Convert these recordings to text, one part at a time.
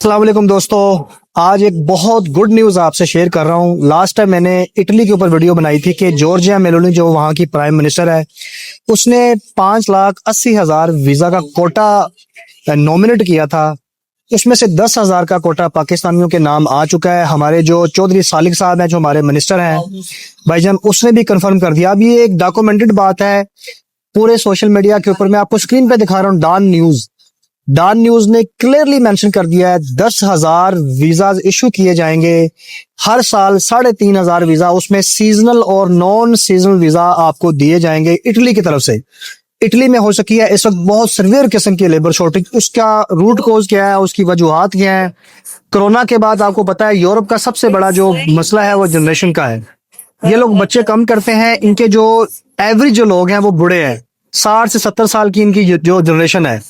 अस्सलाम वालेकुम दोस्तों। आज एक बहुत गुड न्यूज़ आपसे शेयर कर रहा हूँ। लास्ट टाइम मैंने इटली के ऊपर वीडियो बनाई थी कि जॉर्जिया मेलोनी जो वहाँ की प्राइम मिनिस्टर है उसने 5,80,000 वीज़ा का कोटा नॉमिनेट किया था। इसमें से 10,000 का कोटा पाकिस्तानियों के नाम आ चुका है। हमारे जो चौधरी सालिक साहब हैं जो हमारे मिनिस्टर हैं भाईजान, उसने भी कंफर्म कर दिया। अब ये एक डॉक्यूमेंटेड बात है पूरे सोशल मीडिया के ऊपर। मैं आपको स्क्रीन पे दिखा रहा हूँ। डॉन न्यूज ने क्लियरली मेंशन कर दिया है 10,000 वीजा इशू किए जाएंगे हर साल। 3,500 वीजा, उसमें सीजनल और नॉन सीजनल वीजा आपको दिए जाएंगे इटली की तरफ से। इटली में हो सकी है इस वक्त बहुत सीवियर किस्म की लेबर शॉर्टेज। उसका रूट कॉज क्या है, उसकी वजूहात क्या है? कोरोना के बाद आपको पता है यूरोप का सबसे बड़ा जो मसला है वो जनरेशन का है। ये लोग बच्चे कम करते हैं। इनके जो एवरेज जो लोग हैं वो बूढ़े हैं, 60 से 70 साल की इनकी जो जनरेशन है।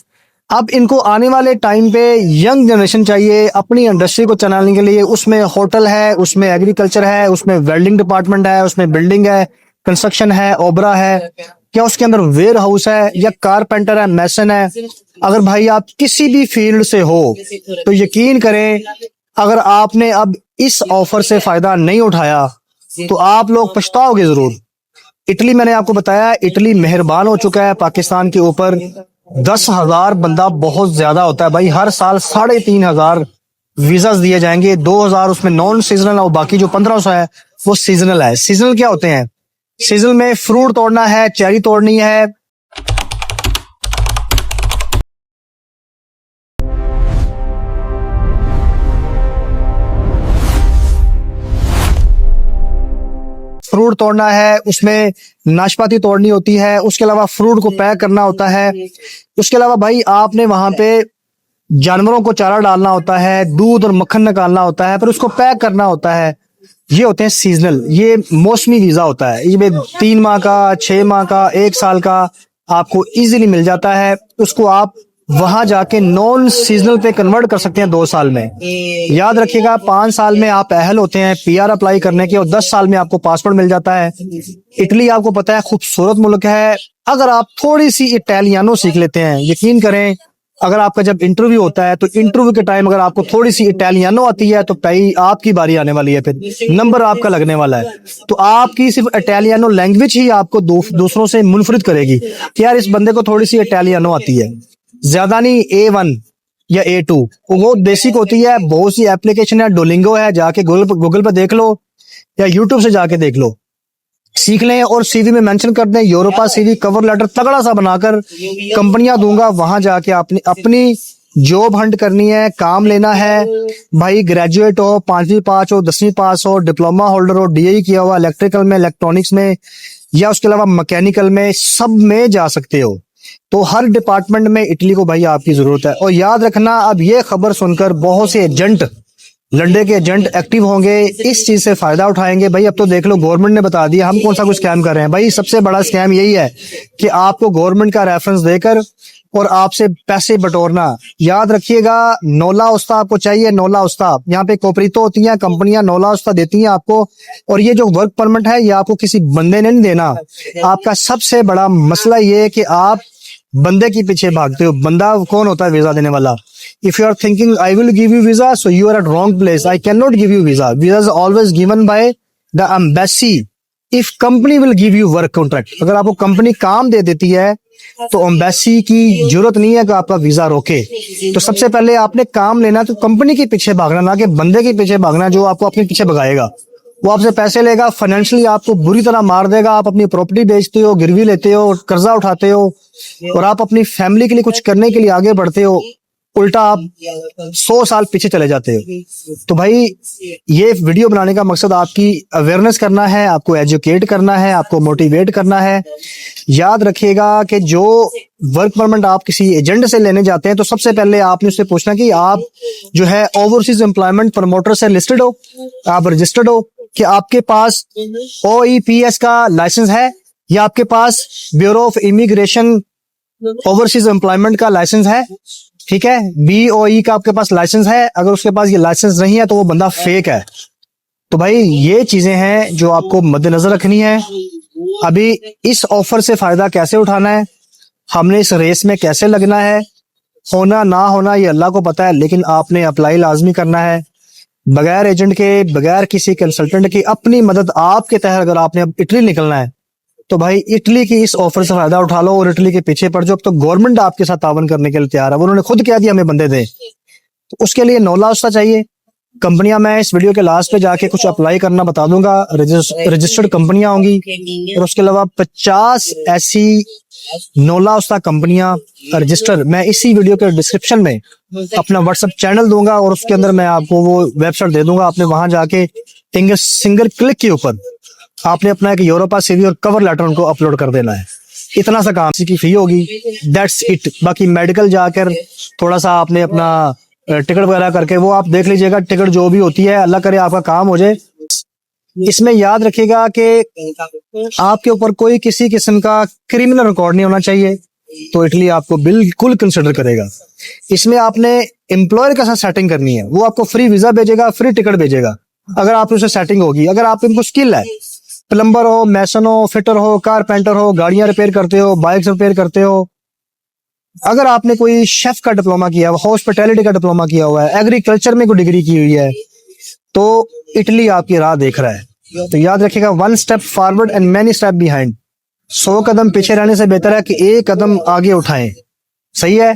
अब इनको आने वाले टाइम पे यंग जनरेशन चाहिए अपनी इंडस्ट्री को चलाने के लिए। उसमें होटल है, उसमें एग्रीकल्चर है, उसमें वेल्डिंग डिपार्टमेंट है, उसमें बिल्डिंग है, कंस्ट्रक्शन है, ओबरा है, क्या उसके अंदर वेयर हाउस है, या कारपेंटर है, मैसन है। अगर भाई आप किसी भी फील्ड से हो तो यकीन करें, अगर आपने अब इस ऑफर से फायदा नहीं उठाया तो आप लोग पछताओगे जरूर। इटली, मैंने आपको बताया, इटली मेहरबान हो चुका है पाकिस्तान के ऊपर। 10,000 बंदा बहुत ज्यादा होता है भाई। हर साल 3,500 वीजा दिए जाएंगे। 2,000 उसमें नॉन सीजनल और बाकी जो 1,500 है वो सीजनल है। सीजनल क्या होते हैं? सीजनल में फ्रूट तोड़ना है, चेरी तोड़नी है, फ्रूट तोड़ना है, उसमें नाशपाती तोड़नी होती है, उसके अलावा फ्रूट को पैक करना होता है। उसके अलावा भाई आपने वहां पे जानवरों को चारा डालना होता है, दूध और मक्खन निकालना होता है, फिर उसको पैक करना होता है। ये होते हैं सीजनल। ये मौसमी वीजा होता है। ये 3 माह का, 6 माह का, 1 साल का आपको इजीली मिल जाता है। उसको आप वहां जाके नॉन सीजनल पे कन्वर्ट कर सकते हैं 2 साल में। याद रखिएगा 5 साल में आप अहल होते हैं पीआर अप्लाई करने के, और 10 साल में आपको पासपोर्ट मिल जाता है। इटली आपको पता है खूबसूरत मुल्क है। अगर आप थोड़ी सी इटालियानो सीख लेते हैं, यकीन करें, अगर आपका जब इंटरव्यू होता है तो इंटरव्यू के टाइम अगर आपको थोड़ी सी इटालियानो आती है तो भाई आपकी बारी आने वाली है, फिर नंबर आपका लगने वाला है। तो आपकी सिर्फ इटालियानो लैंग्वेज ही आपको दूसरों से मुनफरिद करेगी कि यार इस बंदे को थोड़ी सी इटालियानो आती है। ज्यादा नहीं, A1 या A2 वो बेसिक होती है। बहुत सी एप्लीकेशन है, डोलिंगो है, जाके गूगल पे देख लो या यूट्यूब से जाके देख लो, सीख लें और सीवी में मेंशन कर दें यूरोपा सीवी कवर लेटर तगड़ा सा बनाकर कंपनियां दूंगा। वहां जाके अपनी अपनी जॉब हंट करनी है, काम लेना है। भाई ग्रेजुएट हो, 5वीं पास हो, 10वीं पास हो, डिप्लोमा होल्डर हो, डीआई किया हुआ, इलेक्ट्रिकल में, इलेक्ट्रॉनिक्स में, या उसके अलावा मैकेनिकल में, सब में जा सकते हो। तो हर डिपार्टमेंट में इटली को भाई आपकी जरूरत है। और याद रखना, अब ये खबर सुनकर बहुत से एजेंट, लंडे के एजेंट एक्टिव होंगे, इस चीज से फायदा उठाएंगे। भाई अब तो देख लो गवर्नमेंट ने बता दिया हम कौन सा कुछ स्कैम कर रहे हैं। भाई सबसे बड़ा स्कैम यही है कि आपको गवर्नमेंट का रेफरेंस देकर और आपसे पैसे बटोरना। याद रखिएगा, नोला उस्ता आपको चाहिए, नोला उस्ता। यहाँ पे कोपरीतो होती हैं कंपनियां, नोला उस्ता देती हैं आपको। और ये जो वर्क परमिट है ये आपको किसी बंदे ने नहीं देना। आपका सबसे बड़ा मसला ये है कि आप बंदे के पीछे भागते हो। बंदा कौन होता है वीजा देने वाला? If you are thinking I will give you visa, so you are at wrong place. I cannot give you visa. Visa is always given by the embassy. If company will give you work contract, अगर आपको company काम दे देती है तो embassy की जरूरत नहीं है कि आपका वीजा रोके। तो सबसे पहले आपने काम लेना तो कंपनी के पीछे भागना, ना कि बंदे के पीछे भागना जो आपको अपने पीछे भगाएगा। वो आपसे पैसे लेगा, फाइनेंशियली आपको बुरी तरह मार देगा। आप अपनी प्रॉपर्टी बेचते हो, गिरवी लेते हो, कर्जा उठाते हो, और आप अपनी फैमिली के लिए कुछ करने के लिए आगे बढ़ते हो, उल्टा आप 100 साल पीछे चले जाते हो। तो भाई ये वीडियो बनाने का मकसद आपकी अवेयरनेस करना है, आपको एजुकेट करना है, आपको मोटिवेट करना है। याद रखिएगा कि जो वर्क परमिट आप किसी एजेंट से लेने जाते हैं तो सबसे पहले आपने उससे पूछना कि आप जो है ओवरसीज एम्प्लॉयमेंट प्रमोटर से लिस्टेड हो, आप रजिस्टर्ड हो, कि आपके पास OEPS का लाइसेंस है, या आपके पास bureau of immigration overseas employment का लाइसेंस है। ठीक है, BOE का आपके पास लाइसेंस है। अगर उसके पास ये लाइसेंस नहीं है तो वो बंदा फेक है। तो भाई ये चीजें हैं जो आपको मद्देनजर रखनी है। अभी इस ऑफर से फायदा कैसे उठाना है, हमने इस रेस में कैसे लगना है, होना ना होना ये अल्लाह को पता है, लेकिन आपने अप्लाई लाजमी करना है, बगैर एजेंट के, बगैर किसी कंसल्टेंट की, अपनी मदद आपके तहत। अगर आपने अब इटली निकलना है तो भाई इटली की इस ऑफर से फायदा उठा लो और इटली के पीछे पड़ जाओ। अब तो गवर्नमेंट आपके साथ तावन करने के लिए तैयार है, उन्होंने खुद कह दिया हमें बंदे दे। तो उसके लिए नौला चाहिए। कंपनियां मैं इस वीडियो के लास्ट पे जाके कुछ अप्लाई करना बता दूंगा, रजिस्टर्ड कंपनियां होंगी, और उसके अलावा 50 ऐसी नौला कंपनियां रजिस्टर मैं इसी वीडियो के डिस्क्रिप्शन में अपना व्हाट्सएप चैनल दूंगा, और उसके अंदर मैं आपको वो वेबसाइट दे दूंगा। आपने वहां जाके सिंगल क्लिक के ऊपर आपने अपना एक यूरोपा सीवी और कवर लेटर उनको अपलोड कर देना है। इतना सा काम की फी होगी, दैट्स इट। बाकी मेडिकल जाकर थोड़ा सा आपने अपना टिकट वगैरह करके वो आप देख लीजिएगा। टिकट जो भी होती है, अल्लाह करे आपका काम हो जाए। इसमें याद रखिएगा कि आपके ऊपर कोई किसी किस्म का क्रिमिनल रिकॉर्ड नहीं होना चाहिए, तो इटली आपको बिल्कुल कंसिडर करेगा। इसमें आपने एम्प्लॉयर के साथ सेटिंग करनी है, वो आपको फ्री वीजा भेजेगा, फ्री टिकट भेजेगा, अगर आप उसे सेटिंग होगी। अगर आप इनको स्किल है, प्लम्बर हो, मैसन हो, फिटर हो, कारपेंटर हो, गाड़ियां रिपेयर करते हो, बाइक रिपेयर करते हो, अगर आपने कोई शेफ का डिप्लोमा किया हुआ, हॉस्पिटैलिटी का डिप्लोमा किया हुआ है, एग्रीकल्चर में कोई डिग्री की हुई है, तो इटली आपकी राह देख रहा है। तो याद रखिएगा, 1 step forward and many step behind. 100 कदम पीछे रहने से बेहतर है कि 1 कदम आगे उठाएं। सही है।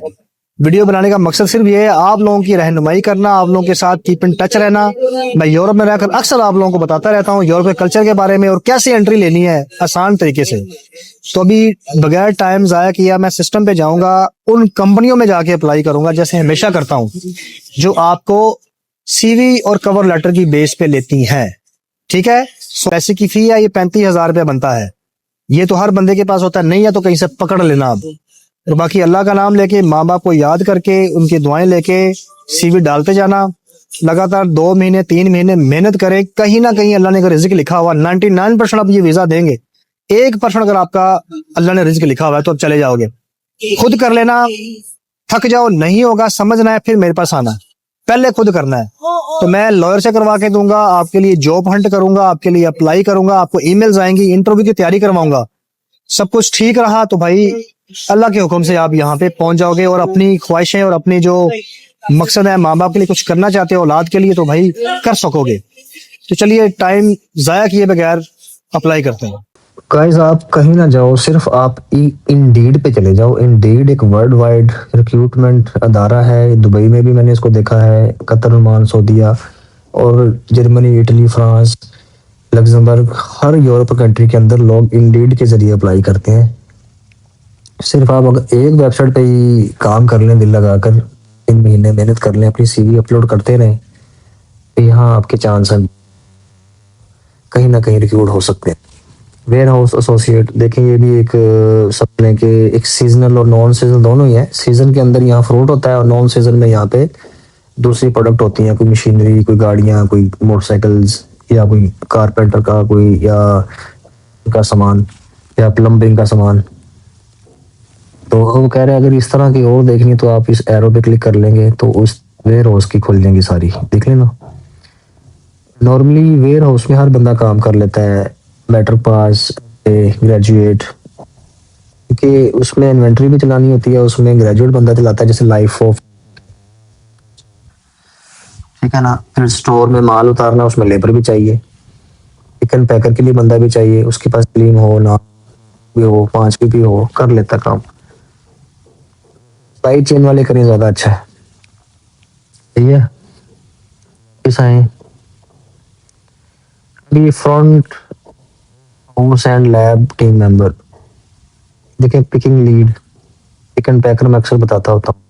वीडियो बनाने का मकसद सिर्फ ये है, आप लोगों की रहनुमाई करना, आप लोगों के साथ कीप इन टच रहना। मैं यूरोप में रहकर अक्सर आप लोगों को बताता रहता हूँ यूरोप के कल्चर के बारे में और कैसे एंट्री लेनी है आसान तरीके से। तो अभी बगैर टाइम जाया किया मैं सिस्टम पे जाऊंगा, उन कंपनियों में जाके अप्लाई करूंगा जैसे हमेशा करता हूँ, जो आपको सीवी और कवर लेटर की बेस पे लेती हैं। ठीक है। पैसे की फी है ये 35,000 रुपया बनता है। ये तो हर बंदे के पास होता है, नहीं है तो कहीं से पकड़ लेना आप। और बाकी अल्लाह का नाम लेके, माँ बाप को याद करके, उनकी दुआएं लेके सीवी डालते जाना। लगातार 2 महीने 3 महीने मेहनत करें। कहीं ना कहीं अल्लाह ने अगर रिज्क लिखा हुआ, 99% आप ये वीजा देंगे, 1% अगर आपका अल्लाह ने रिज्क लिखा हुआ है तो आप चले जाओगे। खुद कर लेना। थक जाओ, नहीं होगा, समझना है, फिर मेरे पास आना। पहले खुद करना है। तो मैं लॉयर से करवा के दूंगा, आपके लिए जॉब हंट करूंगा, आपके लिए अप्लाई करूंगा, आपको ईमेल्स आएंगी, इंटरव्यू की तैयारी करवाऊंगा। सब कुछ ठीक रहा तो भाई अल्लाह के हुक्म से आप यहाँ पे पहुंच जाओगे, और अपनी ख्वाहिशें और अपनी जो मकसद है, माँ बाप के लिए कुछ करना चाहते हो, औलाद के लिए, तो भाई कर सकोगे। तो चलिए टाइम जाया किए बगैर अप्लाई करते हैं। गाइस, आप कहीं ना जाओ, सिर्फ आप इंडीड पे चले जाओ। इंडीड एक वर्ल्ड वाइड रिक्रूटमेंट अदारा है। दुबई में भी मैंने इसको देखा है, कतर, ओमान, सऊदीया और जर्मनी, इटली, फ्रांस, लग्जमबर्ग, हर यूरोप कंट्री के अंदर लोग इंडीड के जरिए अप्लाई करते हैं। सिर्फ आप अगर एक वेबसाइट पे ही काम कर लें, दिल लगाकर 3 महीने मेहनत कर लें, अपनी सीवी अपलोड करते रहें, तो यहाँ आपके चांस हैं कहीं ना कहीं रिक्रूट हो सकते हैं। वेयर हाउस एसोसिएट देखें, ये भी एक समझ के एक सीजनल और नॉन सीजनल दोनों ही है। सीजन के अंदर यहाँ फ्रूट होता है और नॉन सीजन में यहाँ पे दूसरी प्रोडक्ट होती हैं, कोई मशीनरी, कोई गाड़ियाँ, कोई मोटरसाइकिल्स, या कोई कारपेंटर का कोई का सामान, या प्लम्बिंग का सामान। तो वो कह रहे हैं अगर इस तरह की और देखनी तो आप इस एरो पे क्लिक कर लेंगे तो उस वेयर हाउस की खुल जाएंगी सारी, देख लेना। नॉर्मली वेयर हाउस में हर बंदा काम कर लेता है, मैटर पास, ग्रेजुएट, क्योंकि उसमें इन्वेंट्री भी चलानी होती है, उसमें ग्रेजुएट बंदा चलाता है, जैसे लाइफ ऑफ, ठीक है ना। फिर स्टोर में माल उतारना, उसमें लेबर भी चाहिए, चिकन पैकर के लिए बंदा भी चाहिए, उसके पास क्लीन हो ना भी हो, 5 भी हो, कर लेता काम। सप्लाई चेन वाले करें ज्यादा अच्छा है। ठीक है। इस आए front house and lab team member, देखिए पिकिंग लीड, चिकन पैकर मैं अक्सर बताता होता हूँ।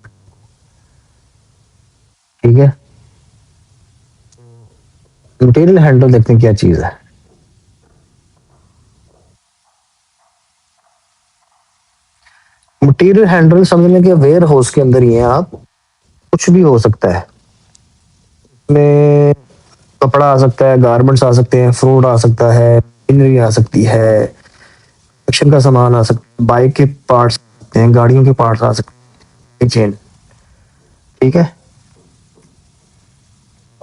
ठीक है। मटेरियल हैंडल देखते हैं क्या चीज है। मटेरियल हैंडल समझने के वेयर हाउस के अंदर ही है आप, कुछ भी हो सकता है। इसमें कपड़ा आ सकता है, गारमेंट्स आ सकते हैं, फ्रूट आ सकता है, मशीनरी आ सकती है, एक्शन का सामान आ सकता है, बाइक के पार्ट्स आ सकते हैं, गाड़ियों के पार्ट्स आ सकते हैं, चेन। ठीक है।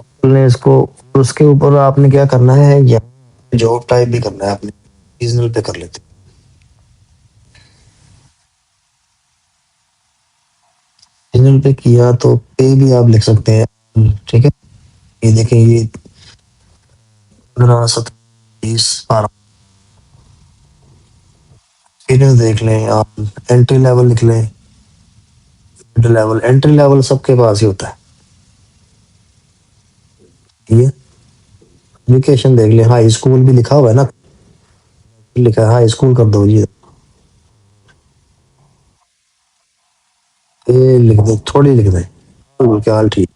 आपने इसको, उसके ऊपर आपने क्या करना है, या जॉब टाइप भी करना है, आपने सीजनल पे कर लेते हैं। ओरिजिनल पे किया तो पे भी आप लिख सकते हैं, ठीक है। ये देखें, ये 15 17 20 12 एक्सपीरियंस देख लें आप। एंट्री लेवल लिख लें, मिड लेवल, एंट्री लेवल सबके पास ही होता है। ये एजुकेशन देख लें, हाई स्कूल भी लिखा हुआ है ना, लिखा है हाई स्कूल कर दो जी, ये लिख दे, थोड़ी लिख दे, क्या हाल ठीक,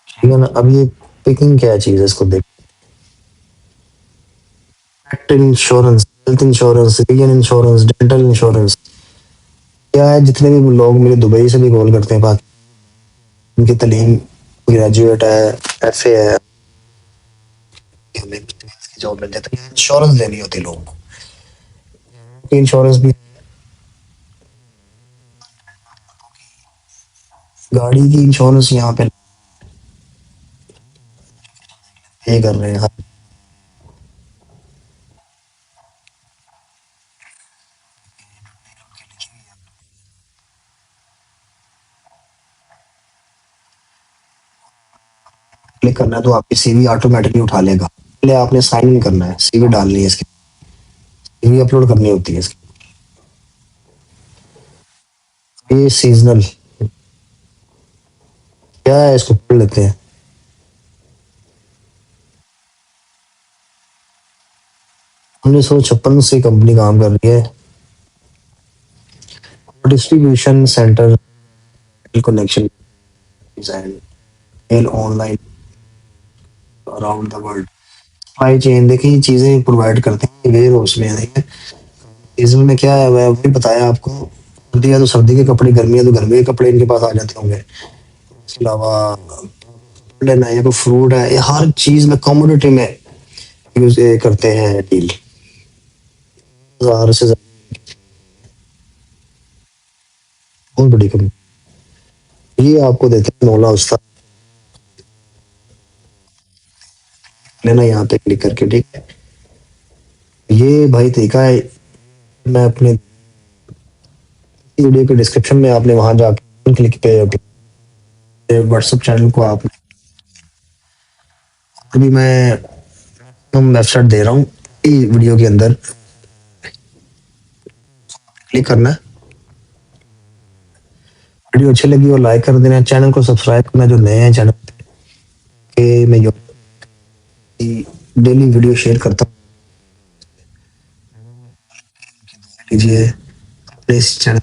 ठीक है ना। अब ये पिकिंग क्या चीज है, इसको देख। Pet insurance, health insurance, civilian insurance, dental insurance, क्या है, जितने भी लोग मेरे दुबई से भी कॉल करते हैं, पाकि उनकी तालीम ग्रेजुएट है, एफ ए है, हमें जॉब मिल जाती है, इंश्योरेंस लेनी होती है लोगों को। इंश्योरेंस भी, गाड़ी की इंश्योरेंस यहाँ पे पे कर रहे हैं, हाँ, क्लिक करना है तो आपकी सीवी ऑटोमेटिकली उठा लेगा। पहले आपने साइन इन करना है, सीवी डालनी है इसकी, सीवी अपलोड करनी होती है इसकी। ये सीजनल क्या है, इसको पढ़ लेते हैं। 1956 से कंपनी काम कर रही है। Distribution centre, connection design, mail online around the world, supply chain, देखिए ये चीजें प्रोवाइड करते हैं वेयर हाउस में, देखिए इसमें क्या है, मैं वही बताया आपको, सर्दी है तो सर्दी के कपड़े, गर्मी है तो गर्मी के कपड़े इनके पास आ जाते होंगे। इसके अलावा लेना है या कोई फ्रूट है, ये हर चीज में कमोडिटी में यूज करते हैं डील। 1000 से बहुत बड़ी कंपनी, ये आपको देते हैं मौला उस्ताद, लेना यहाँ पे क्लिक करके, ठीक है। ये भाई तरीका है, मैं अपने वीडियो के डिस्क्रिप्शन में आपने वहां जाके क्लिक पे व्हाट्सएप चैनल को आप, अभी मैं वेबसाइट दे रहा हूँ वीडियो के अंदर, क्लिक करना है। वीडियो अच्छी लगी और लाइक कर देना, चैनल को सब्सक्राइब करना जो नए हैं चैनल पे, मैं डेली वीडियो शेयर करता हूँ, कीजिए अपने इस चैनल